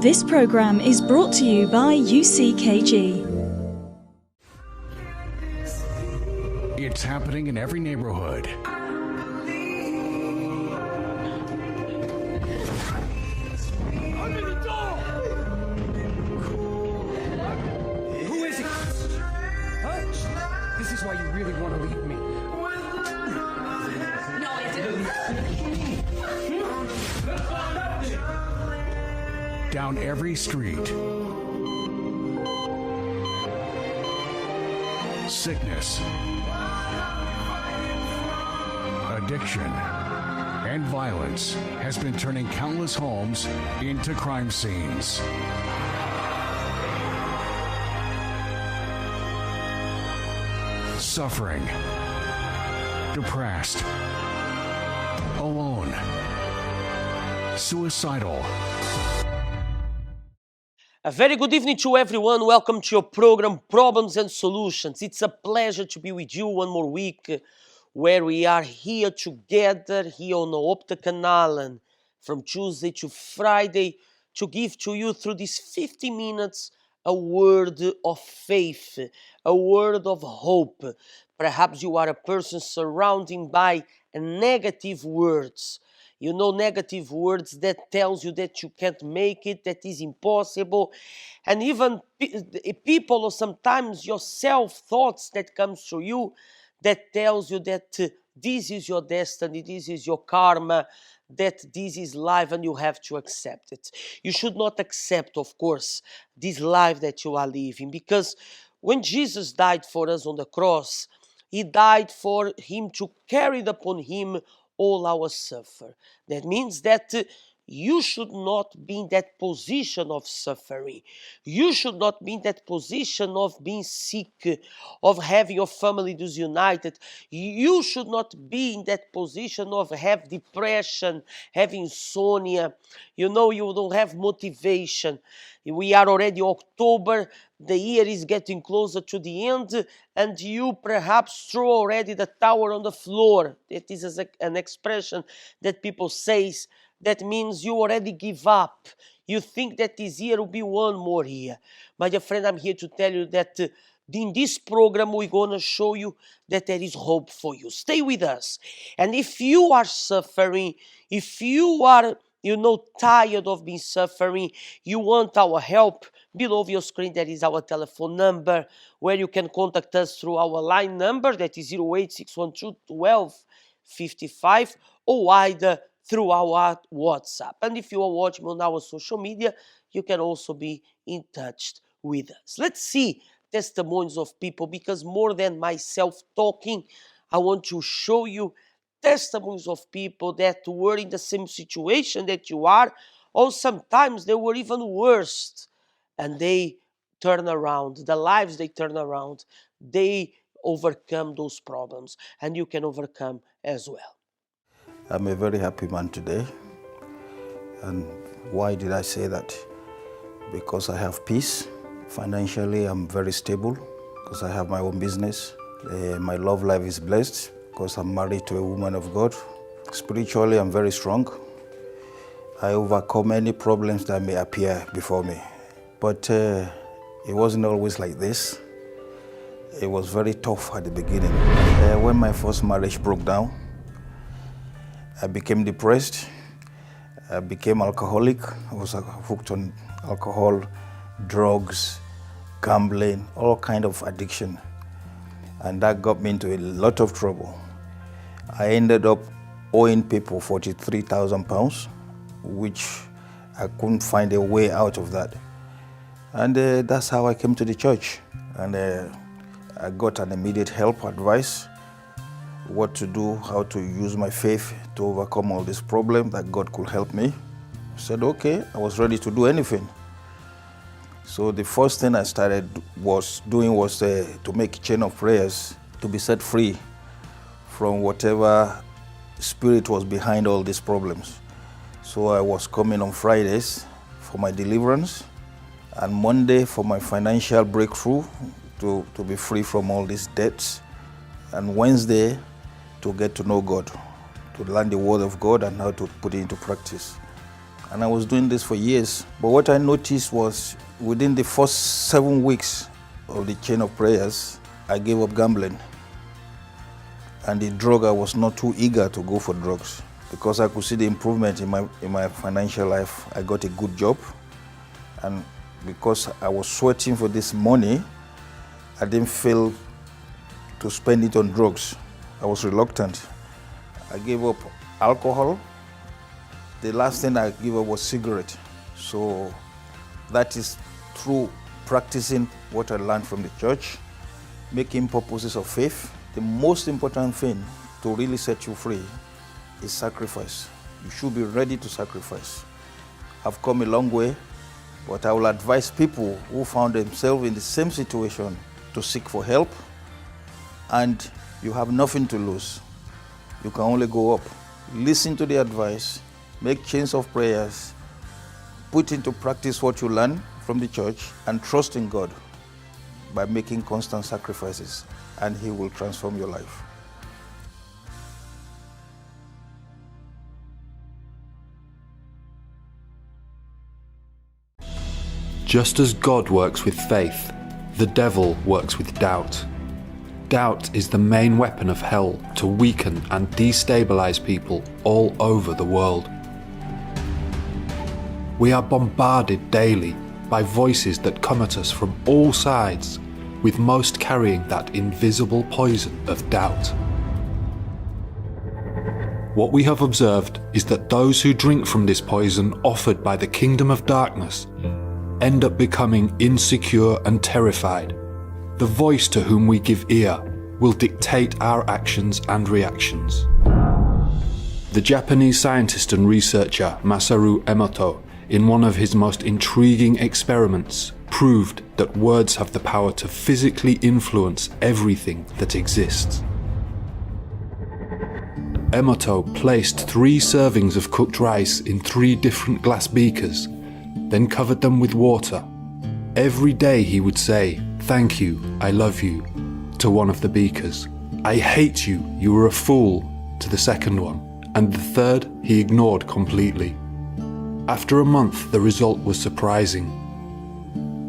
This program is brought to you by UCKG. It's happening in every neighborhood. Open the door! Who is it? Huh? This is why you really want to leave me. No, I didn't. Down every street. Sickness, addiction, and violence has been turning countless homes into crime scenes. Suffering, depressed, alone, suicidal. A very good evening to everyone. Welcome to your program, Problems and Solutions. It's a pleasure to be with you one more week where we are here together here on the Optakanalen from Tuesday to Friday to give to you through these 50 minutes a word of faith, a word of hope. Perhaps you are a person surrounded by negative words. You know, negative words that tells you that you can't make it, that is impossible. And even people or sometimes your self-thoughts that comes to you that tells you that this is your destiny, this is your karma, that this is life and you have to accept it. You should not accept, of course, this life that you are living, because when Jesus died for us on the cross, he died for him to carry upon him all our suffer. That means that you should not be in that position of suffering. You should not be in that position of being sick, of having your family disunited. You should not be in that position of have depression, having insomnia. You know, you don't have motivation. We are already October, the year is getting closer to the end, and you perhaps throw already the towel on the floor. That is an expression that people say. That means you already give up. You think that this year will be one more year. My dear friend, I'm here to tell you that in this program, we're going to show you that there is hope for you. Stay with us. And if you are suffering, if you are, tired of being suffering, you want our help, below your screen there is our telephone number where you can contact us through our line number, that is 08612 1255, or either through our WhatsApp. And if you are watching on our social media, you can also be in touch with us. Let's see testimonies of people, because more than myself talking, I want to show you testimonies of people that were in the same situation that you are, or sometimes they were even worse, and they turn around, the lives they turn around, they overcome those problems, and you can overcome as well. I'm a very happy man today. And why did I say that? Because I have peace. Financially, I'm very stable because I have my own business. My love life is blessed because I'm married to a woman of God. Spiritually, I'm very strong. I overcome any problems that may appear before me. But it wasn't always like this. It was very tough at the beginning. When my first marriage broke down, I became depressed. I became alcoholic. I was hooked on alcohol, drugs, gambling, all kind of addiction. And that got me into a lot of trouble. I ended up owing people £43,000, which I couldn't find a way out of that. And that's how I came to the church. And I got an immediate help, advice, what to do, how to use my faith to overcome all this problem, that God could help me. I said, okay, I was ready to do anything. So the first thing I started doing was to make a chain of prayers to be set free from whatever spirit was behind all these problems. So I was coming on Fridays for my deliverance, and Monday for my financial breakthrough, to be free from all these debts, and Wednesday to get to know God, to learn the word of God and how to put it into practice. and I was doing this for years. But what I noticed was within the first 7 weeks of the chain of prayers, I gave up gambling. And the drug, I was not too eager to go for drugs because I could see the improvement in my financial life. I got a good job, and because I was sweating for this money, I didn't feel to spend it on drugs. I was reluctant. I gave up alcohol. The last thing I gave up was cigarette. So that is through practicing what I learned from the church, making purposes of faith. The most important thing to really set you free is sacrifice. You should be ready to sacrifice. I've come a long way, but I will advise people who found themselves in the same situation to seek for help, and you have nothing to lose. You can only go up. Listen to the advice, make chains of prayers, put into practice what you learn from the church, and trust in God by making constant sacrifices, and He will transform your life. Just as God works with faith, the devil works with doubt. Doubt is the main weapon of hell to weaken and destabilize people all over the world. We are bombarded daily by voices that come at us from all sides, with most carrying that invisible poison of doubt. What we have observed is that those who drink from this poison offered by the kingdom of darkness end up becoming insecure and terrified. The voice to whom we give ear will dictate our actions and reactions. The Japanese scientist and researcher Masaru Emoto, in one of his most intriguing experiments, proved that words have the power to physically influence everything that exists. Emoto placed 3 servings of cooked rice in 3 different glass beakers, then covered them with water. Every day he would say, "Thank you, I love you," to one of the beakers. "I hate you, you were a fool," to the second one, and the third he ignored completely. After a month, the result was surprising.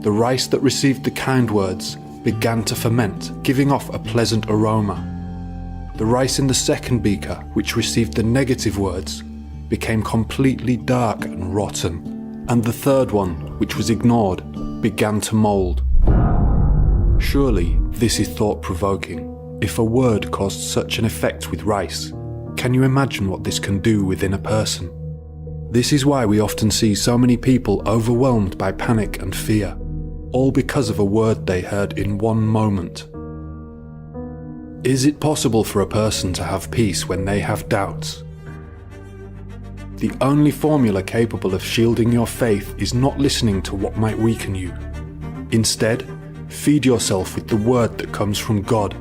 The rice that received the kind words began to ferment, giving off a pleasant aroma. The rice in the second beaker, which received the negative words, became completely dark and rotten, and the third one, which was ignored, began to mould. Surely this is thought-provoking. If a word caused such an effect with rice, can you imagine what this can do within a person? This is why we often see so many people overwhelmed by panic and fear, all because of a word they heard in one moment. Is it possible for a person to have peace when they have doubts? The only formula capable of shielding your faith is not listening to what might weaken you. Instead, feed yourself with the word that comes from God,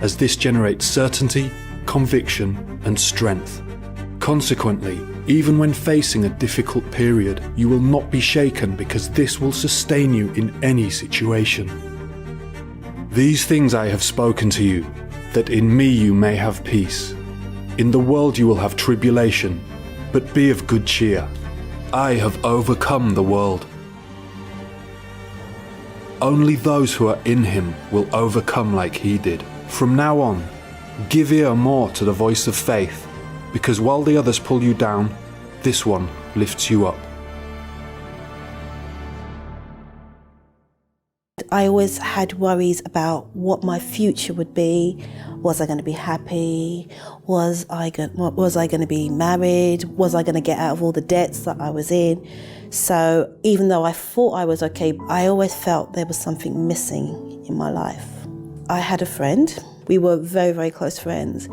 as this generates certainty, conviction, and strength. Consequently, even when facing a difficult period, you will not be shaken because this will sustain you in any situation. These things I have spoken to you, that in me you may have peace. In the world you will have tribulation, but be of good cheer. I have overcome the world. Only those who are in him will overcome like he did. From now on, give ear more to the voice of faith, because while the others pull you down, this one lifts you up. I always had worries about what my future would be. Was I going to be happy? Was I going to be married? Was I going to get out of all the debts that I was in? So even though I thought I was okay, I always felt there was something missing in my life. I had a friend. We were very, very close friends.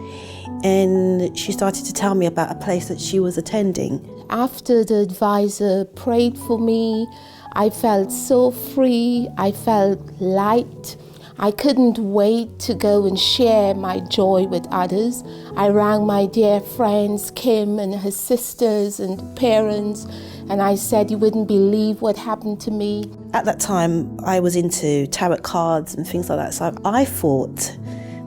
And she started to tell me about a place that she was attending. After the advisor prayed for me, I felt so free, I felt light. I couldn't wait to go and share my joy with others. I rang my dear friends, Kim and her sisters and parents, and I said, "You wouldn't believe what happened to me." At that time, I was into tarot cards and things like that, so I thought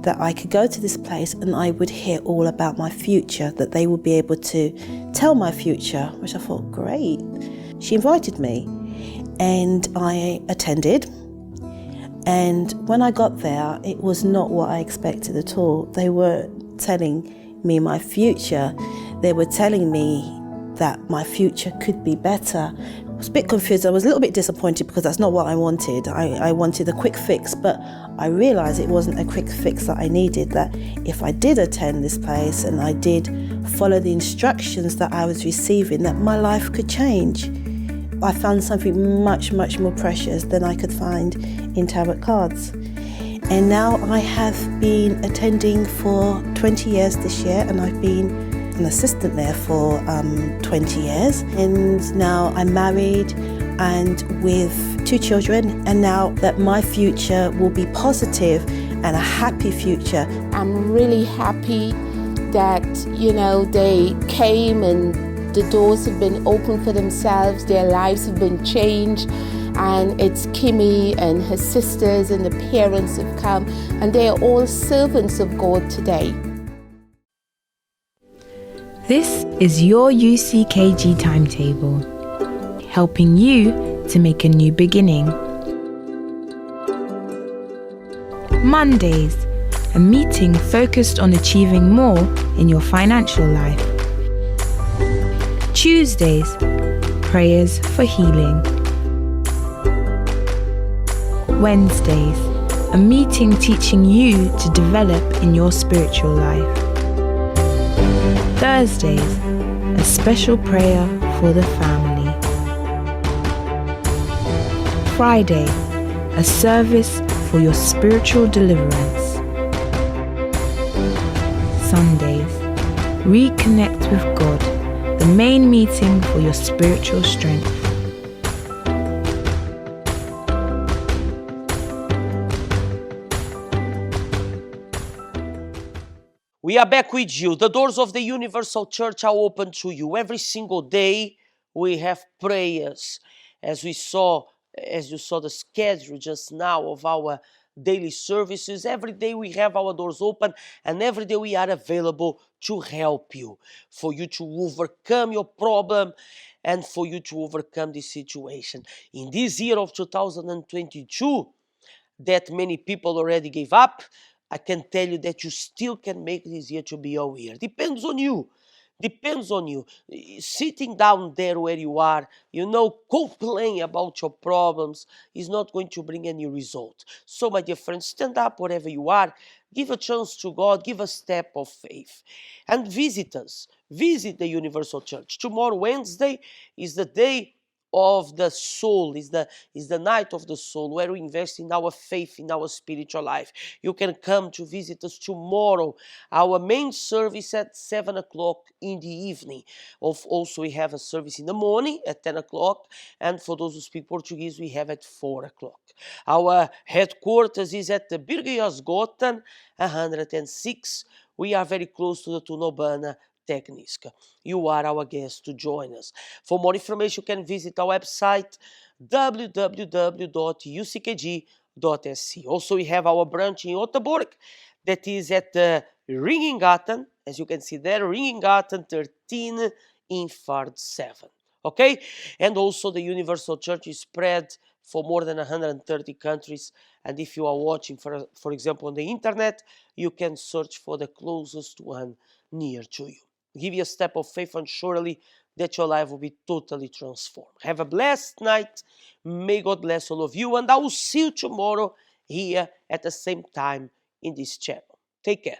that I could go to this place and I would hear all about my future, that they would be able to tell my future, which I thought, great. She invited me and I attended. And when I got there, it was not what I expected at all. They were telling me my future. They were telling me that my future could be better. I was a bit confused. I was a little bit disappointed because that's not what I wanted. I wanted a quick fix, but I realised it wasn't a quick fix that I needed, that if I did attend this place and I did follow the instructions that I was receiving, that my life could change. I found something much, much more precious than I could find in tarot cards. And now I have been attending for 20 years this year, and I've been an assistant there for 20 years. And now I'm married and with 2 children, and now that my future will be positive and a happy future. I'm really happy that, they came and the doors have been opened for themselves, their lives have been changed, and it's Kimmy and her sisters and the parents have come, and they are all servants of God today. This is your UCKG timetable, helping you to make a new beginning. Mondays, a meeting focused on achieving more in your financial life. Tuesdays, prayers for healing. Wednesdays, a meeting teaching you to develop in your spiritual life. Thursdays, a special prayer for the family. Friday, a service for your spiritual deliverance. Sundays, reconnect with God, the main meeting for your spiritual strength. We are back with you. The doors of the Universal Church are open to you. Every single day we have prayers. As you saw the schedule just now of our daily services, every day we have our doors open, and every day we are available to help you, for you to overcome your problem and for you to overcome this situation. In this year of 2022, that many people already gave up, I can tell you that you still can make this year to be your year. Depends on you. Depends on you. Sitting down there where you are, complaining about your problems is not going to bring any result. So, my dear friends, stand up wherever you are. Give a chance to God. Give a step of faith. And visit us. Visit the Universal Church. Tomorrow, Wednesday, is the day of the soul, is the night of the soul, where we invest in our faith, in our spiritual life. You can come to visit us tomorrow. Our main service at 7 o'clock in the evening. Also, we have a service in the morning at 10 o'clock, and for those who speak Portuguese, we have at 4 o'clock. Our headquarters is at the Birger Jarlsgatan 106. We are very close to the t-bana Tekniska. You are our guest to join us. For more information, you can visit our website www.uckg.se. Also, we have our branch in Göteborg that is at the Ringögatan, as you can see there, Ringögatan 13, Infart 7. Okay? And also the Universal Church is spread for more than 130 countries. And if you are watching, for example, on the internet, you can search for the closest one near to you. Give you a step of faith, and surely that your life will be totally transformed. Have a blessed night. May God bless all of you, and I will see you tomorrow here at the same time in this channel. Take care.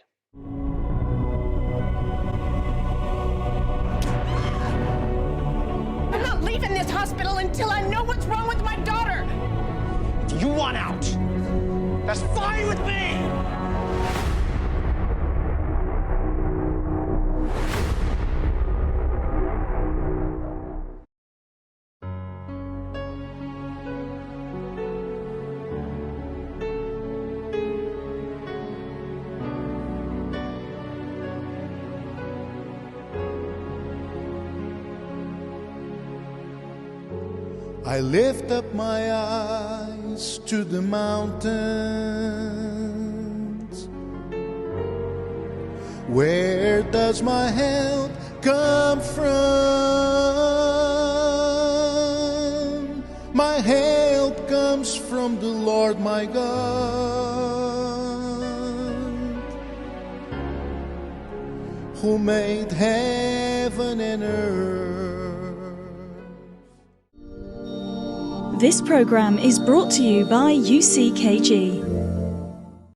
I'm not leaving this hospital until I know what's wrong with my daughter. If you want out, that's fine with me. I lift up my eyes to the mountains. Where does my help come from? My help comes from the Lord my God, who made heaven and earth. This program is brought to you by UCKG.